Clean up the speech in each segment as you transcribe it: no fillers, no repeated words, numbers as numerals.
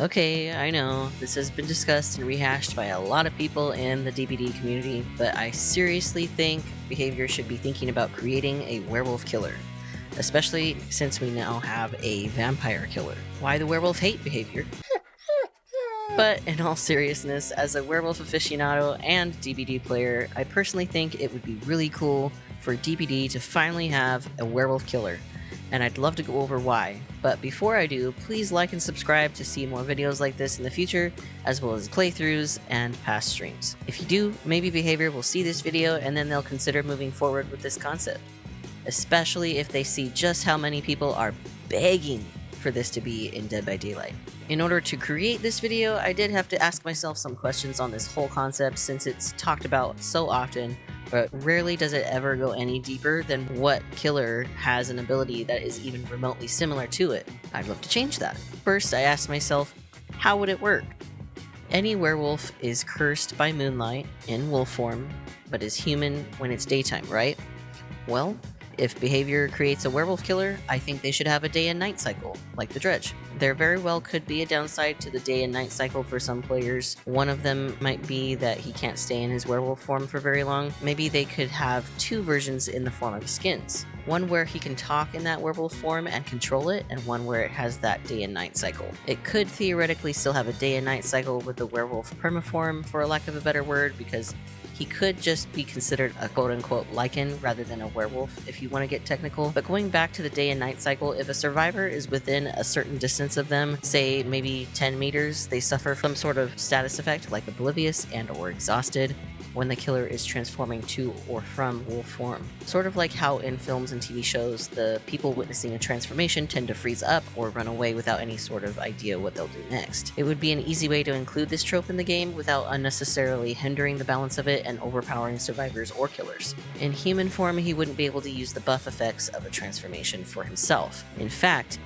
Okay, I know, this has been discussed and rehashed by a lot of people in the DBD community, but I seriously think Behavior should be thinking about creating a werewolf killer. Especially since we now have a vampire killer. Why the werewolf hate Behavior? But in all seriousness, as a werewolf aficionado and DBD player, I personally think it would be really cool for DBD to finally have a werewolf killer. And I'd love to go over why. But before I do, please like and subscribe to see more videos like this in the future, as well as playthroughs and past streams. If you do, maybe Behavior will see this video and then they'll consider moving forward with this concept. Especially if they see just how many people are begging for this to be in Dead by Daylight. In order to create this video, I did have to ask myself some questions on this whole concept since it's talked about so often, but rarely does it ever go any deeper than what killer has an ability that is even remotely similar to it. I'd love to change that. First, I asked myself, how would it work? Any werewolf is cursed by moonlight in wolf form, but is human when it's daytime, right? Well, if Behavior creates a werewolf killer, I think they should have a day and night cycle, like the Dredge. There very well could be a downside to the day and night cycle for some players. One of them might be that he can't stay in his werewolf form for very long. Maybe they could have two versions in the form of skins. One where he can talk in that werewolf form and control it, and one where it has that day and night cycle. It could theoretically still have a day and night cycle with the werewolf permaform, for a lack of a better word, because he could just be considered a quote-unquote lichen rather than a werewolf if you want to get technical. But going back to the day and night cycle, if a survivor is within a certain distance of them, say maybe 10 meters, they suffer some sort of status effect like oblivious and or exhausted when the killer is transforming to or from wolf form. Sort of like how in films and TV shows, the people witnessing a transformation tend to freeze up or run away without any sort of idea what they'll do next. It would be an easy way to include this trope in the game without unnecessarily hindering the balance of it and overpowering survivors or killers. In human form, he wouldn't be able to use the buff effects of a transformation for himself. In fact,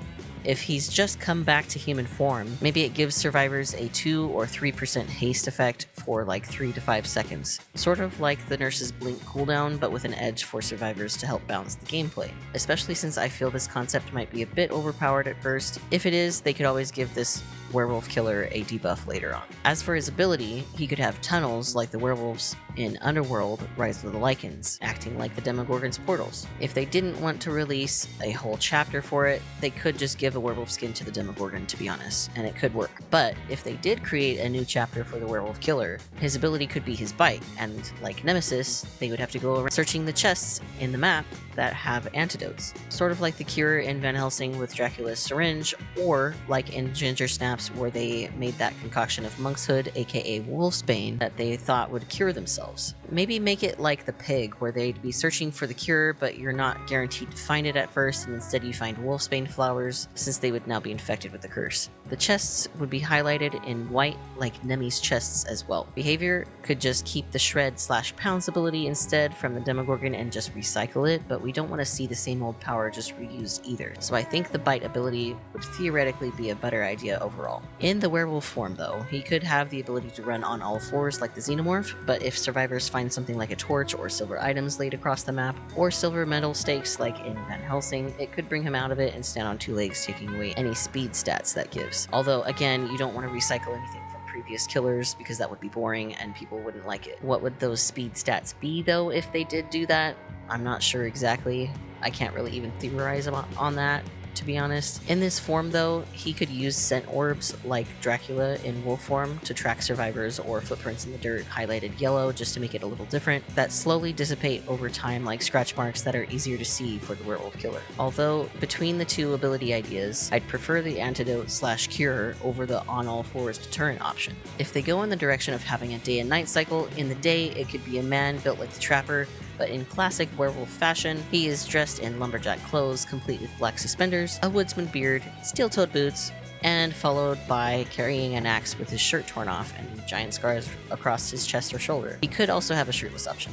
if he's just come back to human form, maybe it gives survivors a 2 or 3% haste effect for like 3 to 5 seconds. Sort of like the nurse's blink cooldown, but with an edge for survivors to help balance the gameplay. Especially since I feel this concept might be a bit overpowered at first. If it is, they could always give this werewolf killer a debuff later on. As for his ability, he could have tunnels like the werewolves in Underworld Rise of the Lycans, acting like the Demogorgon's portals. If they didn't want to release a whole chapter for it, they could just give a werewolf skin to the Demogorgon, to be honest, and it could work. But if they did create a new chapter for the werewolf killer, his ability could be his bite, and like Nemesis, they would have to go around searching the chests in the map that have antidotes. Sort of like the cure in Van Helsing with Dracula's syringe, or like in Ginger Snaps where they made that concoction of monk's hood, aka wolfsbane, that they thought would cure themselves. Maybe make it like the pig, where they'd be searching for the cure, but you're not guaranteed to find it at first, and instead you find wolfsbane flowers, since they would now be infected with the curse. The chests would be highlighted in white, like Nemi's chests as well. Behavior could just keep the shred/pounce ability instead from the Demogorgon and just recycle it, but we don't want to see the same old power just reused either. So I think the bite ability would theoretically be a better idea overall. In the werewolf form though, he could have the ability to run on all fours like the xenomorph, but if survivors find something like a torch or silver items laid across the map, or silver metal stakes like in Van Helsing, it could bring him out of it and stand on 2 legs, taking away any speed stats that gives. Although again, you don't want to recycle anything from previous killers because that would be boring and people wouldn't like it. What would those speed stats be though if they did do that? I'm not sure exactly. I can't really even theorize on that, to be honest. In this form though, he could use scent orbs like Dracula in wolf form to track survivors or footprints in the dirt highlighted yellow just to make it a little different, that slowly dissipate over time like scratch marks that are easier to see for the werewolf killer. Although between the two ability ideas, I'd prefer the antidote/cure over the on all fours deterrent option. If they go in the direction of having a day and night cycle, in the day it could be a man built like the Trapper, but in classic werewolf fashion, he is dressed in lumberjack clothes, complete with black suspenders, a woodsman beard, steel-toed boots, and followed by carrying an axe with his shirt torn off and giant scars across his chest or shoulder. He could also have a shirtless option.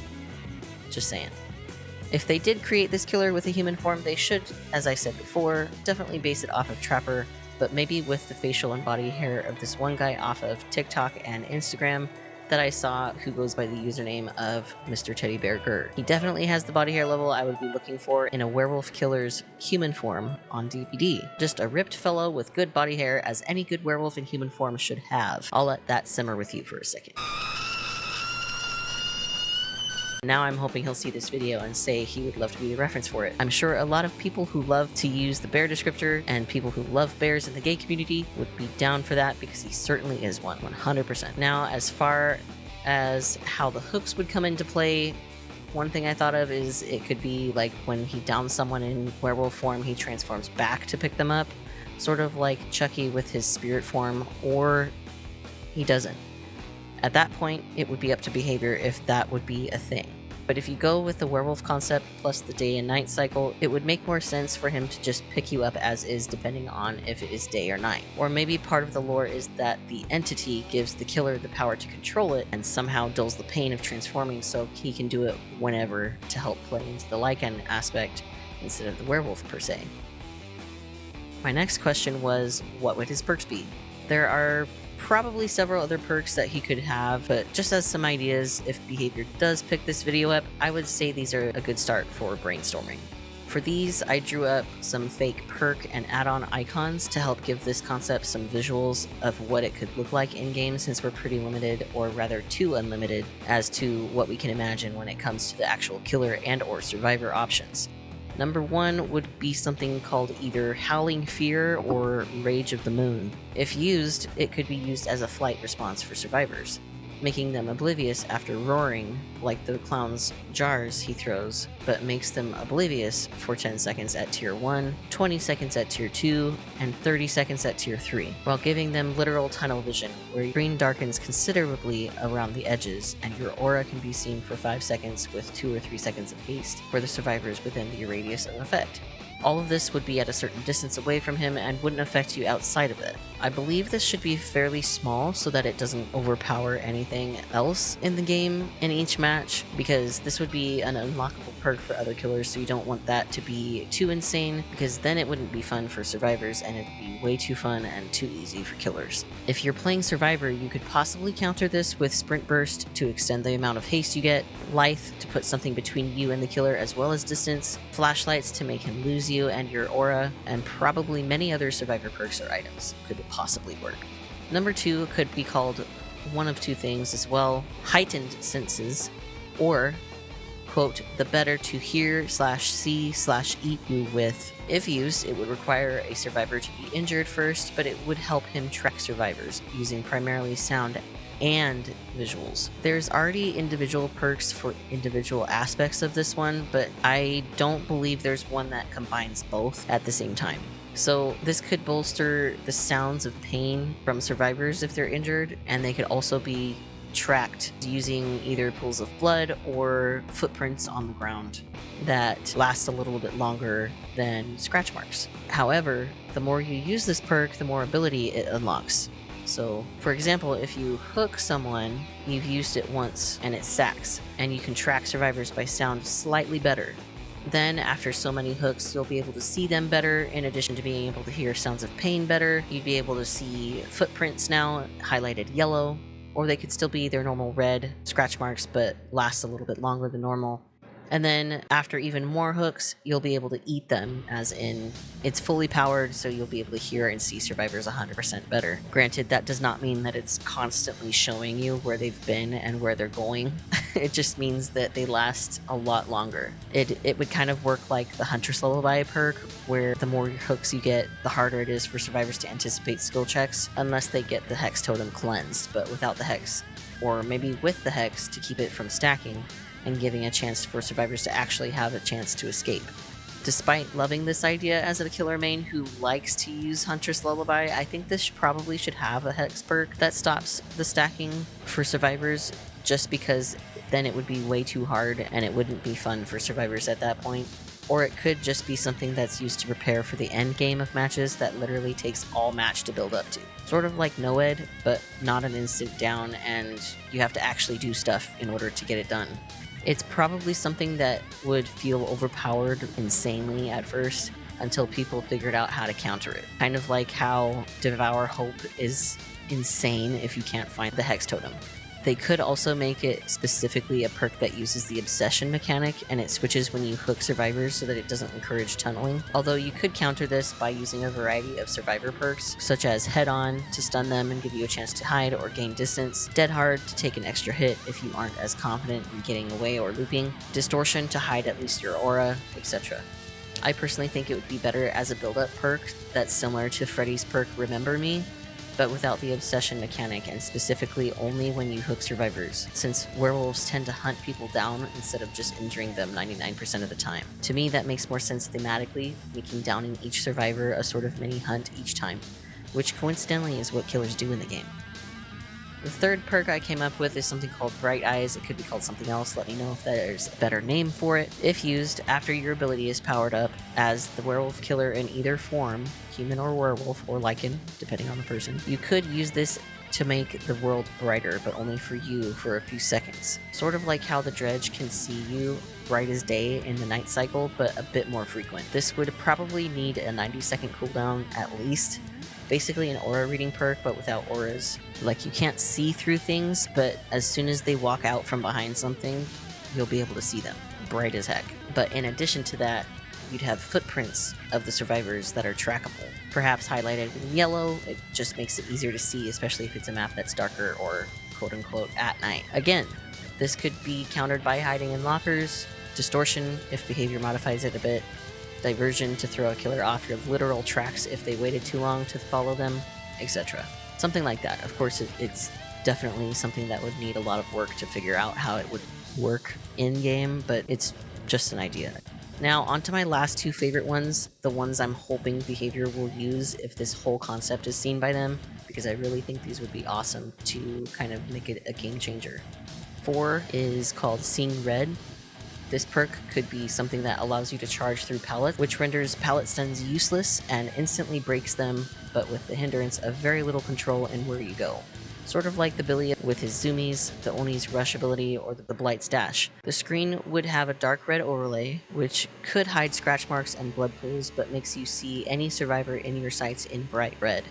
Just saying. If they did create this killer with a human form, they should, as I said before, definitely base it off of Trapper, but maybe with the facial and body hair of this one guy off of TikTok and Instagram, that I saw who goes by the username of Mr. Teddy Bear Gurr. He definitely has the body hair level I would be looking for in a werewolf killer's human form on DBD. Just a ripped fellow with good body hair, as any good werewolf in human form should have. I'll let that simmer with you for a second. Now I'm hoping he'll see this video and say he would love to be the reference for it. I'm sure a lot of people who love to use the bear descriptor and people who love bears in the gay community would be down for that, because he certainly is one, 100%. Now, as far as how the hooks would come into play, one thing I thought of is it could be like when he downs someone in werewolf form, he transforms back to pick them up, sort of like Chucky with his spirit form, or he doesn't. At that point, it would be up to behavior if that would be a thing. But if you go with the werewolf concept plus the day and night cycle, it would make more sense for him to just pick you up as is, depending on if it is day or night. Or maybe part of the lore is that the entity gives the killer the power to control it and somehow dulls the pain of transforming, so he can do it whenever to help play into the Lycan aspect instead of the werewolf per se. My next question was, what would his perks be? There are probably several other perks that he could have, but just as some ideas, if behavior does pick this video up, I would say these are a good start for brainstorming. For these, I drew up some fake perk and add-on icons to help give this concept some visuals of what it could look like in-game, since we're pretty limited, or rather too unlimited, as to what we can imagine when it comes to the actual killer and or survivor options. Number 1 would be something called either Howling Fear or Rage of the Moon. If used, it could be used as a flight response for survivors, making them oblivious after roaring, like the clown's jars he throws, but makes them oblivious for 10 seconds at tier 1, 20 seconds at tier 2, and 30 seconds at tier 3, while giving them literal tunnel vision, where your screen darkens considerably around the edges, and your aura can be seen for 5 seconds with 2 or 3 seconds of haste for the survivors within the radius of effect. All of this would be at a certain distance away from him and wouldn't affect you outside of it. I believe this should be fairly small so that it doesn't overpower anything else in the game in each match, because this would be an unlockable perk for other killers, so you don't want that to be too insane, because then it wouldn't be fun for survivors and it'd be way too fun and too easy for killers. If you're playing survivor, you could possibly counter this with sprint burst to extend the amount of haste you get, lithe to put something between you and the killer as well as distance, flashlights to make him lose you and your aura, and probably many other survivor perks or items could possibly work. Number 2 could be called one of two things as well: heightened senses, or quote, the better to hear/see/eat you with. If used, it would require a survivor to be injured first, but it would help him track survivors using primarily sound and visuals. There's already individual perks for individual aspects of this one, but I don't believe there's one that combines both at the same time. So this could bolster the sounds of pain from survivors if they're injured, and they could also be tracked using either pools of blood or footprints on the ground that last a little bit longer than scratch marks. However, the more you use this perk, the more ability it unlocks. So, for example, if you hook someone, you've used it once and it sacks, and you can track survivors by sound slightly better. Then, after so many hooks, you'll be able to see them better. In addition to being able to hear sounds of pain better, you'd be able to see footprints now highlighted yellow, or they could still be their normal red scratch marks but last a little bit longer than normal. And then after even more hooks, you'll be able to eat them, as in it's fully powered, so you'll be able to hear and see survivors 100% better. Granted, that does not mean that it's constantly showing you where they've been and where they're going. It just means that they last a lot longer. It would kind of work like the Huntress Lullaby perk, where the more hooks you get, the harder it is for survivors to anticipate skill checks, unless they get the Hex Totem cleansed, but without the Hex. Or maybe with the Hex to keep it from stacking, and giving a chance for survivors to actually have a chance to escape. Despite loving this idea as a killer main who likes to use Huntress Lullaby, I think this probably should have a Hex perk that stops the stacking for survivors, just because then it would be way too hard and it wouldn't be fun for survivors at that point. Or it could just be something that's used to prepare for the end game of matches that literally takes all match to build up to. Sort of like Noed, but not an instant down, and you have to actually do stuff in order to get it done. It's probably something that would feel overpowered insanely at first until people figured out how to counter it. Kind of like how Devour Hope is insane if you can't find the Hex Totem. They could also make it specifically a perk that uses the obsession mechanic, and it switches when you hook survivors so that it doesn't encourage tunneling. Although you could counter this by using a variety of survivor perks, such as Head On to stun them and give you a chance to hide or gain distance, Dead Hard to take an extra hit if you aren't as confident in getting away or looping, Distortion to hide at least your aura, etc. I personally think it would be better as a build-up perk that's similar to Freddy's perk Remember Me, but without the obsession mechanic, and specifically only when you hook survivors, since werewolves tend to hunt people down instead of just injuring them 99% of the time. To me, that makes more sense thematically, making downing each survivor a sort of mini hunt each time, which coincidentally is what killers do in the game. The third perk I came up with is something called Bright Eyes. It could be called something else, let me know if there's a better name for it. If used after your ability is powered up as the werewolf killer in either form, human or werewolf or lichen, depending on the person, you could use this to make the world brighter, but only for you for a few seconds. Sort of like how the Dredge can see you bright as day in the night cycle, but a bit more frequent. This would probably need a 90-second cooldown at least. Basically an aura reading perk, but without auras. Like, you can't see through things, but as soon as they walk out from behind something, you'll be able to see them. Bright as heck. But in addition to that, you'd have footprints of the survivors that are trackable. Perhaps highlighted in yellow, it just makes it easier to see, especially if it's a map that's darker or quote-unquote at night. Again, this could be countered by hiding in lockers, distortion if behavior modifies it a bit, diversion to throw a killer off your literal tracks if they waited too long to follow them, etc. Something like that. Of course, it's definitely something that would need a lot of work to figure out how it would work in-game, but it's just an idea. Now, on to my last two favorite ones, the ones I'm hoping behavior will use if this whole concept is seen by them, because I really think these would be awesome to kind of make it a game changer. 4 is called Seeing Red. This perk could be something that allows you to charge through pallets, which renders pallet stuns useless and instantly breaks them, but with the hindrance of very little control in where you go. Sort of like the Billy with his zoomies, the Oni's rush ability, or the Blight's dash. The screen would have a dark red overlay, which could hide scratch marks and blood pools, but makes you see any survivor in your sights in bright red.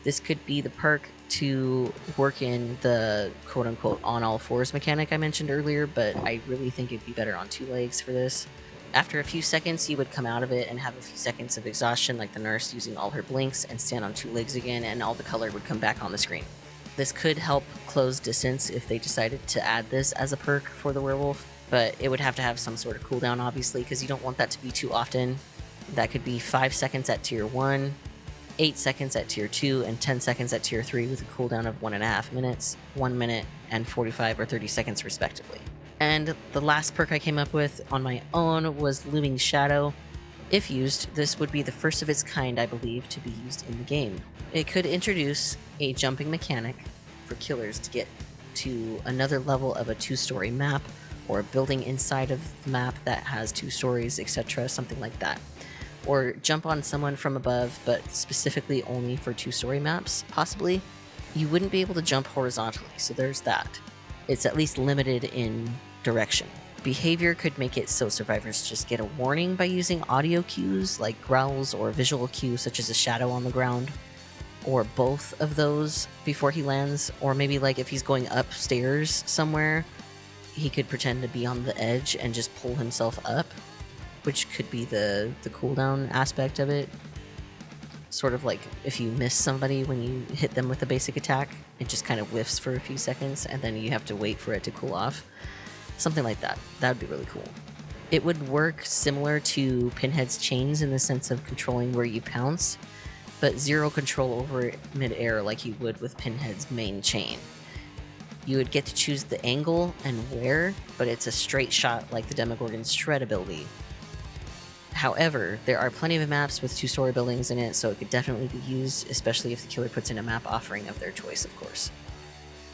This could be the perk to work in the quote-unquote on all fours mechanic I mentioned earlier, but I really think it'd be better on 2 legs for this. After a few seconds, you would come out of it and have a few seconds of exhaustion like the nurse using all her blinks and stand on 2 legs again, and all the color would come back on the screen. This could help close distance if they decided to add this as a perk for the werewolf, but it would have to have some sort of cooldown obviously, because you don't want that to be too often. That could be 5 seconds at tier 1, 8 seconds at tier 2, and 10 seconds at tier 3 with a cooldown of 1.5 minutes, 1 minute, and 45 or 30 seconds respectively. And the last perk I came up with on my own was Looming Shadow. If used, this would be the first of its kind, I believe, to be used in the game. It could introduce a jumping mechanic for killers to get to another level of a 2-story map, or a building inside of the map that has 2 stories, etc., something like that. Or jump on someone from above, but specifically only for 2-story maps, possibly. You wouldn't be able to jump horizontally, so there's that. It's at least limited in direction. Behavior could make it so survivors just get a warning by using audio cues, like growls, or visual cues such as a shadow on the ground, or both of those before he lands. Or maybe like if he's going upstairs somewhere, he could pretend to be on the edge and just pull himself up, which could be the cooldown aspect of it. Sort of like if you miss somebody when you hit them with a basic attack, it just kind of whiffs for a few seconds and then you have to wait for it to cool off. Something like that. That would be really cool. It would work similar to Pinhead's chains in the sense of controlling where you pounce, but zero control over it mid-air like you would with Pinhead's main chain. You would get to choose the angle and where, but it's a straight shot like the Demogorgon's shred ability. However, there are plenty of maps with 2-story buildings in it, so it could definitely be used, especially if the killer puts in a map offering of their choice, of course.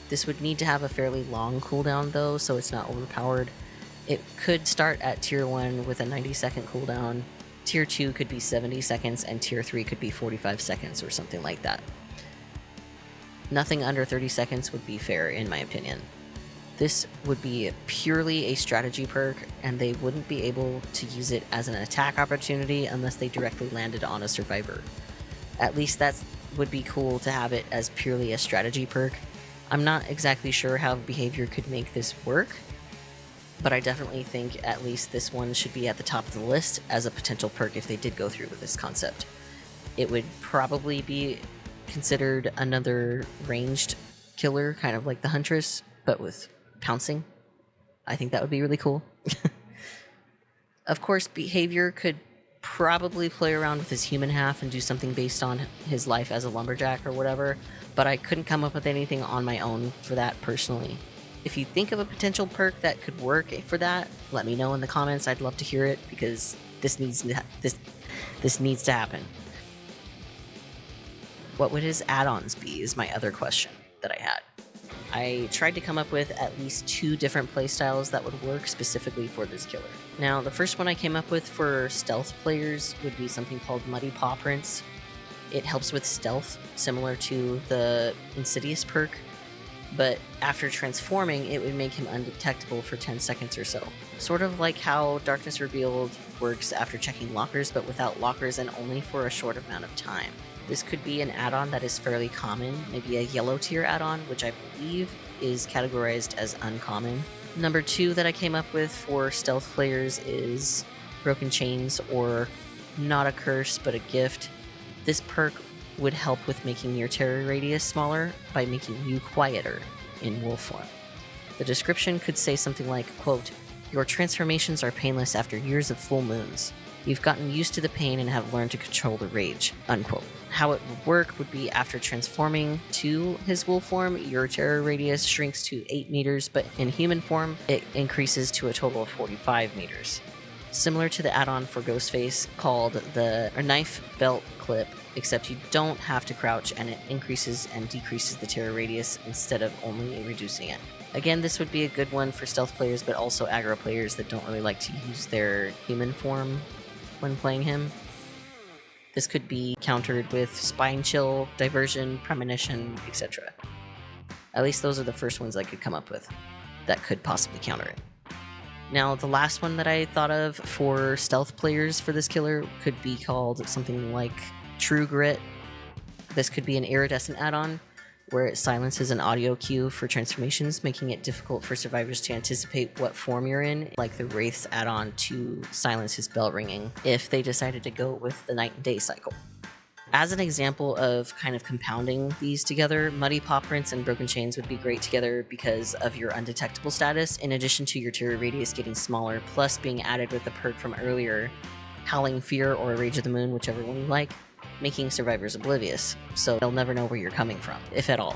This would need to have a fairly long cooldown though, so it's not overpowered. It could start at tier 1 with a 90-second cooldown, tier 2 could be 70 seconds, and tier 3 could be 45 seconds or something like that. Nothing under 30 seconds would be fair in my opinion. This would be purely a strategy perk, and they wouldn't be able to use it as an attack opportunity unless they directly landed on a survivor. At least that would be cool to have it as purely a strategy perk. I'm not exactly sure how behavior could make this work, but I definitely think at least this one should be at the top of the list as a potential perk if they did go through with this concept. It would probably be considered another ranged killer, kind of like the Huntress, but with pouncing. I think that would be really cool. Of course, behavior could probably play around with his human half and do something based on his life as a lumberjack or whatever, but I couldn't come up with anything on my own for that personally. If you think of a potential perk that could work for that, let me know in the comments. I'd love to hear it because this needs to happen. What would his add-ons be is my other question that I had. I tried to come up with at least 2 different playstyles that would work specifically for this killer. Now, the first one I came up with for stealth players would be something called Muddy Paw Prints. It helps with stealth, similar to the Insidious perk, but after transforming, it would make him undetectable for 10 seconds or so. Sort of like how Darkness Revealed works after checking lockers, but without lockers and only for a short amount of time. This could be an add-on that is fairly common, maybe a yellow tier add-on, which I believe is categorized as uncommon. Number 2 that I came up with for stealth players is Broken Chains, or not a curse, but a gift. This perk would help with making your terror radius smaller by making you quieter in wolf form. The description could say something like, quote, "Your transformations are painless after years of full moons. You've gotten used to the pain and have learned to control the rage," unquote. How it would work would be after transforming to his wolf form, your terror radius shrinks to 8 meters, but in human form, it increases to a total of 45 meters. Similar to the add-on for Ghostface called the Knife Belt Clip, except you don't have to crouch and it increases and decreases the terror radius instead of only reducing it. Again, this would be a good one for stealth players, but also aggro players that don't really like to use their human form when playing him. This could be countered with Spine Chill, Diversion, Premonition, etc. At least those are the first ones I could come up with that could possibly counter it. Now, the last one that I thought of for stealth players for this killer could be called something like True Grit. This could be an iridescent add-on where it silences an audio cue for transformations, making it difficult for survivors to anticipate what form you're in, like the Wraith's add-on to silence his bell ringing if they decided to go with the night and day cycle. As an example of kind of compounding these together, Muddy Paw Prints and Broken Chains would be great together because of your undetectable status, in addition to your terror radius getting smaller, plus being added with the perk from earlier, Howling Fear or Rage of the Moon, whichever one you like, making survivors oblivious, so they'll never know where you're coming from, if at all.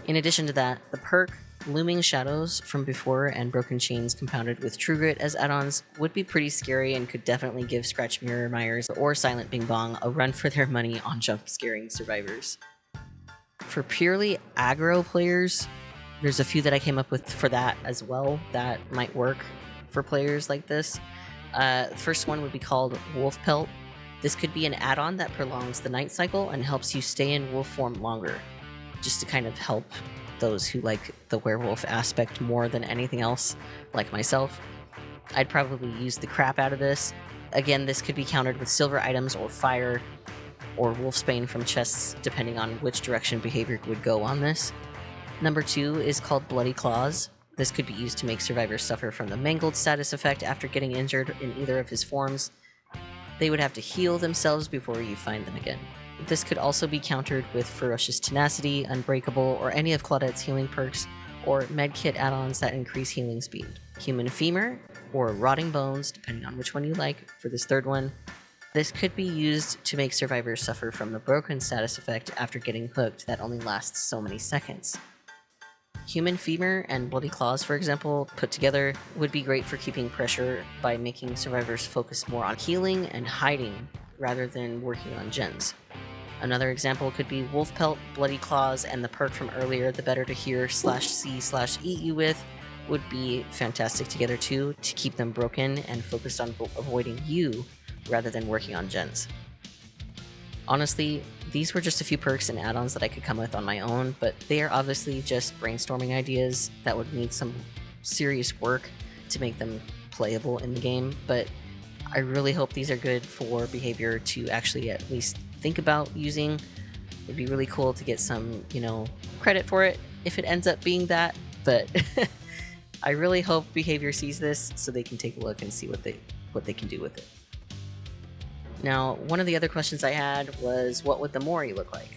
In addition to that, the perk Looming Shadows from before and Broken Chains compounded with True Grit as add-ons would be pretty scary and could definitely give Scratch Mirror Myers or Silent Bing Bong a run for their money on jump scaring survivors. For purely aggro players, there's a few that I came up with for that as well that might work for players like this. The first one would be called Wolf Pelt. This could be an add-on that prolongs the night cycle and helps you stay in wolf form longer, just to kind of help those who like the werewolf aspect more than anything else, like myself. I'd probably use the crap out of this. Again, this could be countered with silver items or fire or wolfsbane from chests, depending on which direction behavior would go on this. Number 2 is called Bloody Claws. This could be used to make survivors suffer from the mangled status effect after getting injured in either of his forms. They would have to heal themselves before you find them again. This could also be countered with Ferocious Tenacity, Unbreakable, or any of Claudette's healing perks, or medkit add-ons that increase healing speed. Human Femur, or Rotting Bones, depending on which one you like for this third one. This could be used to make survivors suffer from the broken status effect after getting hooked that only lasts so many seconds. Human Femur and Bloody Claws, for example, put together would be great for keeping pressure by making survivors focus more on healing and hiding rather than working on gens. Another example could be Wolf Pelt, Bloody Claws, and the perk from earlier, the Better to Hear /C/Eat You With, would be fantastic together too, to keep them broken and focused on avoiding you rather than working on gens. Honestly, these were just a few perks and add-ons that I could come with on my own, but they are obviously just brainstorming ideas that would need some serious work to make them playable in the game, but I really hope these are good for behavior to actually at least think about using. It'd be really cool to get some, credit for it if it ends up being that, but I really hope Behavior sees this so they can take a look and see what they can do with it. Now, one of the other questions I had was, what would the Mori look like?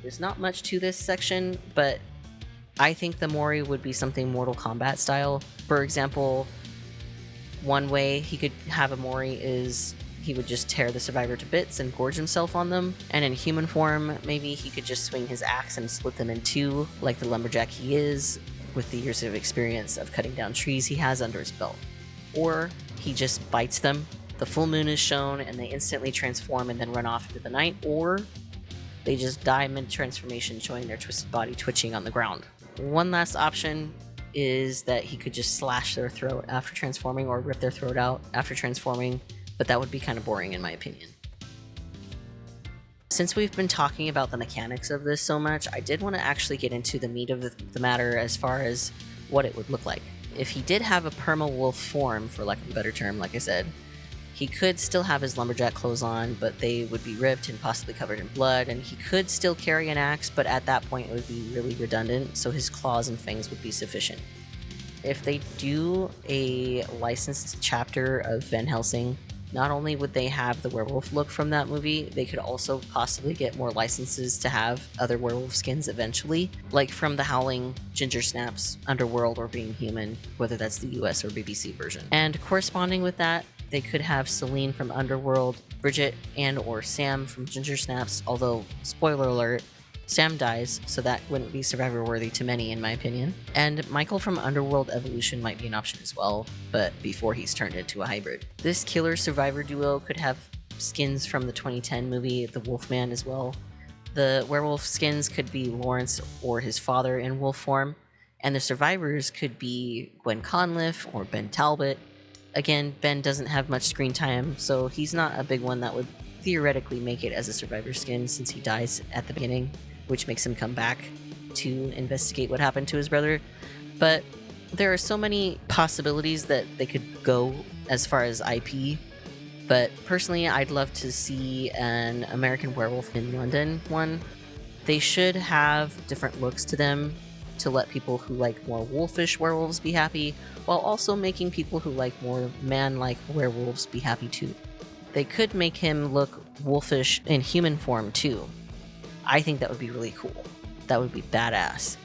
There's not much to this section, but I think the Mori would be something Mortal Kombat style. For example, one way he could have a Mori is he would just tear the survivor to bits and gorge himself on them. And in human form, maybe he could just swing his axe and split them in two, like the lumberjack he is, with the years of experience of cutting down trees he has under his belt. Or he just bites them, the full moon is shown, and they instantly transform and then run off into the night. Or they just die mid-transformation, showing their twisted body twitching on the ground. One last option is that he could just slash their throat after transforming, or rip their throat out after transforming, but that would be kind of boring in my opinion. Since we've been talking about the mechanics of this so much, I did want to actually get into the meat of the matter as far as what it would look like. If he did have a perma-wolf form, for lack of a better term, like I said, he could still have his lumberjack clothes on, but they would be ripped and possibly covered in blood, and he could still carry an axe, but at that point it would be really redundant, so his claws and fangs would be sufficient. If they do a licensed chapter of Van Helsing, not only would they have the werewolf look from that movie, they could also possibly get more licenses to have other werewolf skins eventually, like from The Howling, Ginger Snaps, Underworld, or Being Human, whether that's the US or BBC version. And corresponding with that, they could have Celine from Underworld, Bridget and or Sam from Ginger Snaps, although, spoiler alert, Sam dies, so that wouldn't be survivor worthy to many in my opinion. And Michael from Underworld Evolution might be an option as well, but before he's turned into a hybrid. This killer survivor duo could have skins from the 2010 movie The Wolfman as well. The werewolf skins could be Lawrence or his father in wolf form, and the survivors could be Gwen Conliffe or Ben Talbot. Again, Ben doesn't have much screen time, so he's not a big one that would theoretically make it as a survivor skin since he dies at the beginning, which makes him come back to investigate what happened to his brother. But there are so many possibilities that they could go as far as IP. But personally, I'd love to see an American Werewolf in London one. They should have different looks to them to let people who like more wolfish werewolves be happy, while also making people who like more man-like werewolves be happy too. They could make him look wolfish in human form too. I think that would be really cool. That would be badass.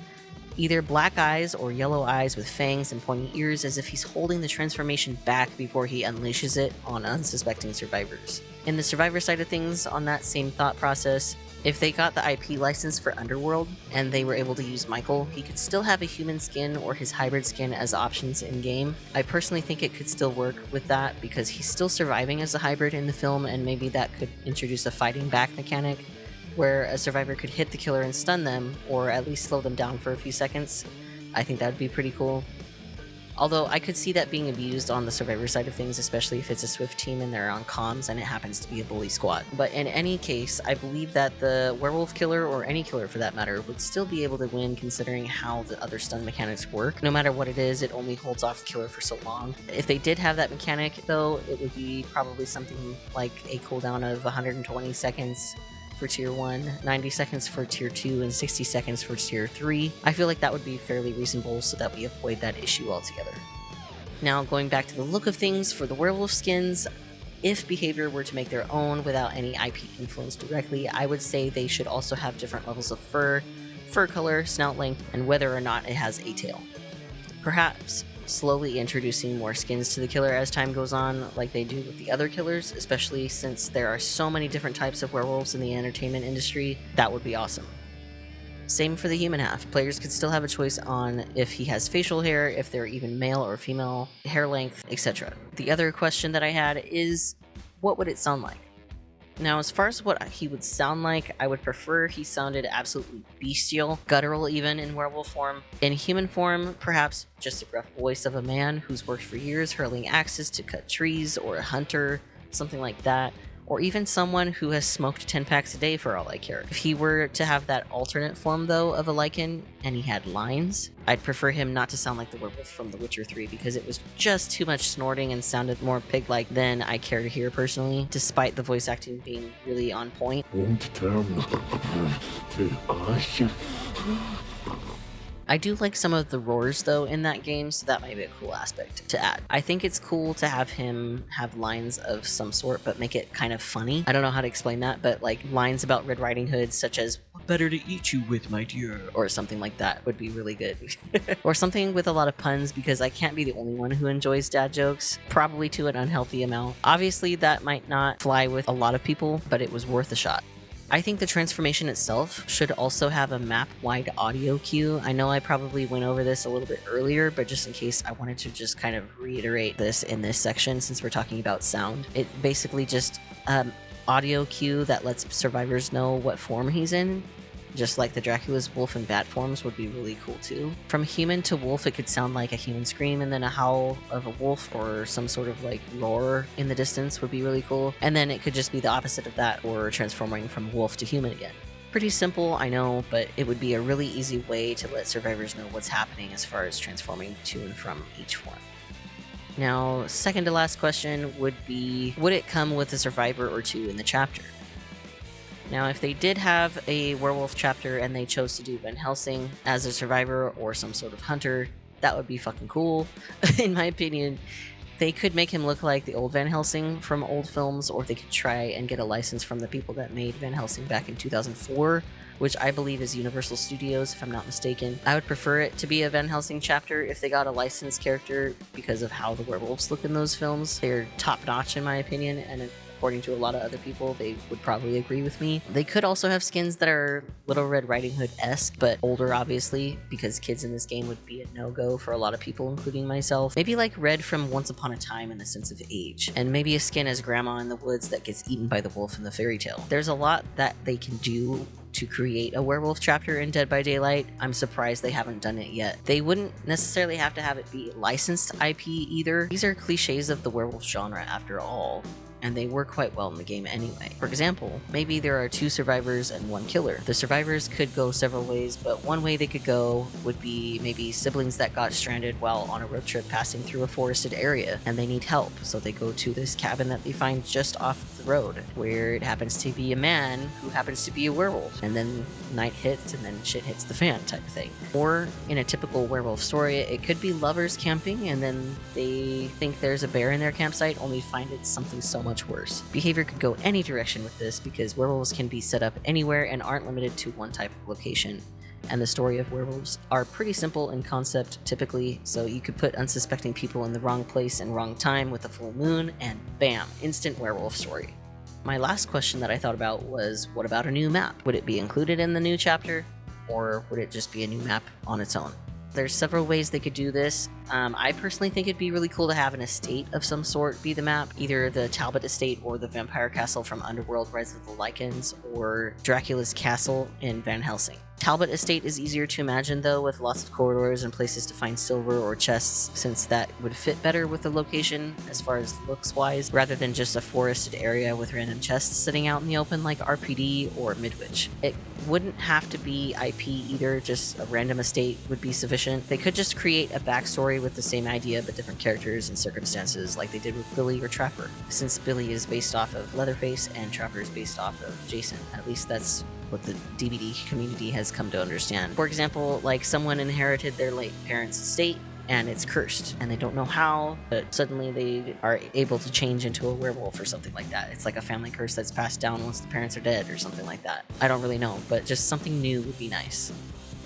Either black eyes or yellow eyes with fangs and pointy ears, as if he's holding the transformation back before he unleashes it on unsuspecting survivors. In the survivor side of things, on that same thought process, if they got the IP license for Underworld and they were able to use Michael, he could still have a human skin or his hybrid skin as options in-game. I personally think it could still work with that because he's still surviving as a hybrid in the film, and maybe that could introduce a fighting back mechanic where a survivor could hit the killer and stun them, or at least slow them down for a few seconds. I think that would be pretty cool. Although I could see that being abused on the survivor side of things, especially if it's a Swift team and they're on comms and it happens to be a bully squad. But in any case, I believe that the werewolf killer, or any killer for that matter, would still be able to win considering how the other stun mechanics work. No matter what it is, it only holds off the killer for so long. If they did have that mechanic though, it would be probably something like a cooldown of 120 seconds for tier 1, 90 seconds for tier 2, and 60 seconds for tier 3. I feel like that would be fairly reasonable so that we avoid that issue altogether. Now, going back to the look of things for the werewolf skins, if Behavior were to make their own without any IP influence directly, I would say they should also have different levels of fur color, snout length, and whether or not it has a tail. Perhaps slowly introducing more skins to the killer as time goes on, like they do with the other killers, especially since there are so many different types of werewolves in the entertainment industry. That would be awesome. Same for the human half. Players could still have a choice on if he has facial hair, if they're even male or female, hair length, etc. The other question that I had is, what would it sound like? Now, as far as what he would sound like, I would prefer he sounded absolutely bestial, guttural even in werewolf form. In human form, perhaps just a gruff voice of a man who's worked for years hurling axes to cut trees, or a hunter, something like that. Or even someone who has smoked 10 packs a day for all I care. If he were to have that alternate form though of a Lycan, and he had lines, I'd prefer him not to sound like the werewolf from The Witcher 3 because it was just too much snorting and sounded more pig-like than I care to hear personally, despite the voice acting being really on point. I do like some of the roars though in that game, so that might be a cool aspect to add. I think it's cool to have him have lines of some sort, but make it kind of funny. I don't know how to explain that, but like lines about Red Riding Hood, such as "What better to eat you with, my dear," or something like that would be really good. Or something with a lot of puns, because I can't be the only one who enjoys dad jokes, probably to an unhealthy amount. Obviously, that might not fly with a lot of people, but it was worth a shot. I think the transformation itself should also have a map-wide audio cue. I know I probably went over this a little bit earlier, but just in case, I wanted to just kind of reiterate this in this section since we're talking about sound. It basically just audio cue that lets survivors know what form he's in. Just like the Dracula's wolf and bat forms would be really cool too. From human to wolf, it could sound like a human scream, and then a howl of a wolf or some sort of like roar in the distance would be really cool. And then it could just be the opposite of that, or transforming from wolf to human again. Pretty simple, I know, but it would be a really easy way to let survivors know what's happening as far as transforming to and from each form. Now, second to last question would be, would it come with a survivor or two in the chapter? Now, if they did have a werewolf chapter and they chose to do Van Helsing as a survivor or some sort of hunter, that would be fucking cool. In my opinion, they could make him look like the old Van Helsing from old films, or they could try and get a license from the people that made Van Helsing back in 2004, which I believe is Universal Studios, if I'm not mistaken. I would prefer it to be a Van Helsing chapter if they got a licensed character, because of how the werewolves look in those films. They're top-notch in my opinion, and according to a lot of other people, they would probably agree with me. They could also have skins that are Little Red Riding Hood-esque, but older obviously, because kids in this game would be a no-go for a lot of people, including myself. Maybe like Red from Once Upon a Time in the sense of age, and maybe a skin as Grandma in the Woods that gets eaten by the wolf in the fairy tale. There's a lot that they can do to create a werewolf chapter in Dead by Daylight. I'm surprised they haven't done it yet. They wouldn't necessarily have to have it be licensed IP either. These are cliches of the werewolf genre after all, and they work quite well in the game anyway. For example, maybe there are 2 survivors and 1 killer. The survivors could go several ways, but one way they could go would be maybe siblings that got stranded while on a road trip passing through a forested area, and they need help, so they go to this cabin that they find just off the road, where it happens to be a man who happens to be a werewolf, and then night hits and then shit hits the fan type of thing. Or in a typical werewolf story, it could be lovers camping, and then they think there's a bear in their campsite, only find it's something so much worse. Behavior could go any direction with this, because werewolves can be set up anywhere and aren't limited to one type of location. And the story of werewolves are pretty simple in concept typically, so you could put unsuspecting people in the wrong place and wrong time with a full moon, and bam, instant werewolf story. My last question that I thought about was, what about a new map? Would it be included in the new chapter, or would it just be a new map on its own? There's several ways they could do this. I personally think it'd be really cool to have an estate of some sort be the map, either the Talbot estate or the vampire castle from Underworld Rise of the Lycans, or Dracula's castle in Van Helsing. Talbot estate is easier to imagine though, with lots of corridors and places to find silver or chests, since that would fit better with the location as far as looks wise, rather than just a forested area with random chests sitting out in the open like RPD or Midwich. It wouldn't have to be IP either, just a random estate would be sufficient. They could just create a backstory with the same idea but different characters and circumstances, like they did with Billy or Trapper, since Billy is based off of Leatherface and Trapper is based off of Jason. At least that's what the DBD community has come to understand. For example, like someone inherited their late parents' estate and it's cursed and they don't know how, but suddenly they are able to change into a werewolf or something like that. It's like a family curse that's passed down once the parents are dead or something like that. I don't really know, but just something new would be nice.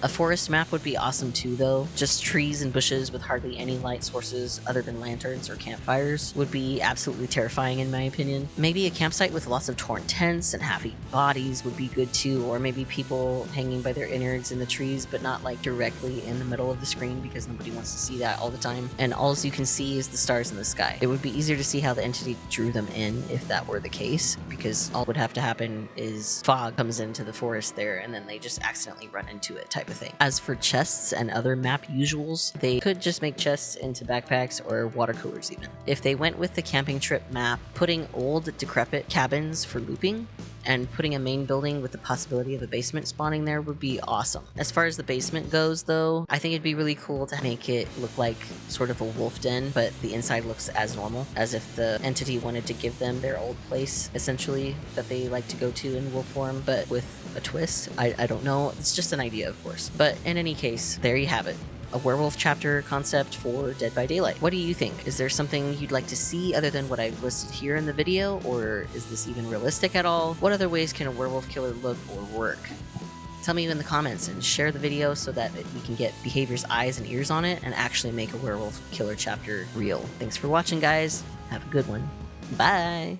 A forest map would be awesome too though. Just trees and bushes with hardly any light sources other than lanterns or campfires would be absolutely terrifying in my opinion. Maybe a campsite with lots of torn tents and half-eaten bodies would be good too, or maybe people hanging by their innards in the trees but not like directly in the middle of the screen, because nobody wants to see that all the time, and all you can see is the stars in the sky. It would be easier to see how the entity drew them in if that were the case, because all would have to happen is fog comes into the forest there and then they just accidentally run into it type of thing. As for chests and other map usuals, they could just make chests into backpacks or water coolers even. If they went with the camping trip map, putting old decrepit cabins for looping and putting a main building with the possibility of a basement spawning there would be awesome. As far as the basement goes, though, I think it'd be really cool to make it look like sort of a wolf den, but the inside looks as normal, as if the entity wanted to give them their old place, essentially, that they like to go to in wolf form, but with a twist. I don't know. It's just an idea, of course. But in any case, there you have it. A werewolf chapter concept for Dead by Daylight. What do you think? Is there something you'd like to see other than what I've listed here in the video, or is this even realistic at all? What other ways can a werewolf killer look or work? Tell me in the comments and share the video so that we can get Behavior's eyes and ears on it and actually make a werewolf killer chapter real. Thanks for watching, guys. Have a good one. Bye!